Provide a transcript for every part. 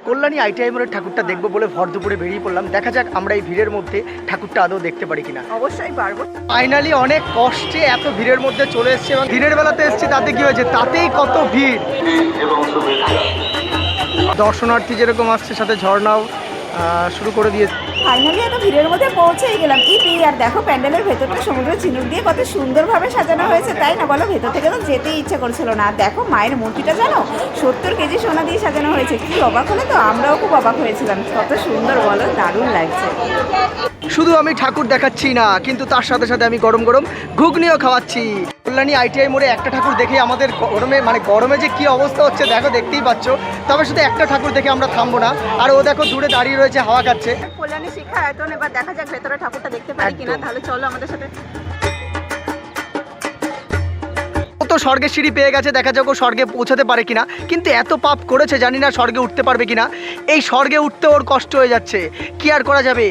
Kalyani ITI মোড়ের ঠাকুরটা দেখবো বলে ভর দুপুরে বেরিয়ে পড়লাম। দেখা যাক আমরা এই ভিড়ের মধ্যে ঠাকুরটা আদৌ দেখতে পারি কিনা। অবশ্যই পারবো। ফাইনালি অনেক কষ্টে এত ভিড়ের মধ্যে চলে এসেছে এবং দিনের বেলাতে এসেছি, তাতে কি হয়েছে, তাতেই কত ভিড়। দর্শনার্থী যেরকম আসছে সাথে ঝর্ণাও শুরু করে দিয়েছে। ফাইনালি এত ভিড়ের মধ্যে পৌঁছেই গেলাম। আর দেখো প্যান্ডেলের ভেতরটা সমুদ্র ঝিনুক দিয়ে কত সুন্দরভাবে সাজানো হয়েছে, তাই না বলো? ভেতর থেকে তো যেতেই ইচ্ছে করছিল না। দেখো মায়ের মূর্তিটা জানো 70 কেজি সোনা দিয়ে সাজানো হয়েছে। কি অবাক হলো তো, আমরাও খুব অবাক হয়েছিলাম। কত সুন্দর বলো, দারুণ লাগছে। শুধু আমি ঠাকুর দেখাচ্ছি না, কিন্তু তার সাথে সাথে আমি গরম গরম ঘুগনিও খাওয়াচ্ছি। কল্যাণী আইটিআই মোড়ে একটা ঠাকুর দেখে আমাদের গরমে যে কি অবস্থা হচ্ছে দেখো, দেখতেই পাচ্ছ। তবে শুধু একটা ঠাকুর দেখে আমরা থামবো না। আর ও দেখো দূরে দাঁড়িয়ে রয়েছে, হাওয়া খাচ্ছে। কল্যাণী শিক্ষা আয়তন, এবার দেখা যাক ভেতরে ঠাকুরটা দেখতে পারি কিনা। তাহলে চলো আমাদের সাথে। তো স্বর্গের সিঁড়ি পেয়ে গেছে, দেখা যাক ও স্বর্গে পৌঁছাতে পারে কিনা। কিন্তু এত পাপ করেছে, জানি না স্বর্গে উঠতে পারবে কিনা। এই স্বর্গে উঠতে ওর কষ্ট হয়ে যাচ্ছে, কি আর করা যাবে।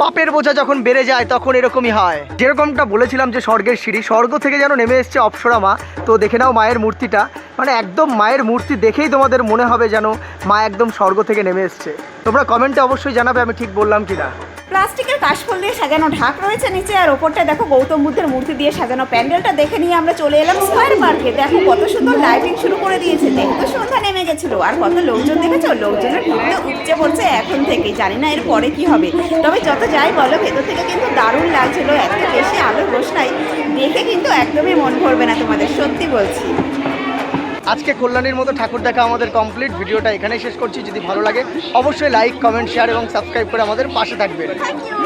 পাপের বোঝা যখন বেড়ে যায় তখন এরকমই হয়। যেরকমটা বলেছিলাম যে স্বর্গের সিঁড়ি, স্বর্গ থেকে যেন নেমে এসছে অপ্সরা মা। তো দেখে নাও মায়ের মূর্তিটা, মানে একদম মায়ের মূর্তি দেখেই তোমাদের মনে হবে যেন মা একদম স্বর্গ থেকে নেমে এসছে। তোমরা কমেন্টে অবশ্যই জানাবে আমি ঠিক বললাম কিনা। প্লাস্টিকের কাশফুল দিয়ে সাজানো ঢাক রয়েছে নিচে, আর ওপরটা দেখো গৌতম বুদ্ধের মূর্তি দিয়ে সাজানো। প্যান্ডেলটা দেখে নিয়ে আমরা চলে এলাম স্কয়ার পার্কে। দেখো কত সুন্দর লাইটিং শুরু করে দিয়েছে। দেখো সন্ধ্যা নেমে গেছিল, আর কত লোকজন দেখেছো। লোকজনের ভিড়টা উপচে পড়ছে এখন থেকেই, জানি না এর পরে কি হবে। তবে যত যাই বলো, ভেতর থেকে কিন্তু দারুণ লাগছিল। এত বেশি আলোর রোশনাই দেখে কিন্তু একদমই মন ভরবে না তোমাদের, সত্যি বলছি। আজকে কল্যাণীর মতো ঠাকুর দেখা আমাদের কমপ্লিট। ভিডিওটা এখানেই শেষ করছি। যদি ভালো লাগে অবশ্যই লাইক, কমেন্ট, শেয়ার এবং সাবস্ক্রাইব করে আমাদের পাশে থাকবেন। Thank you.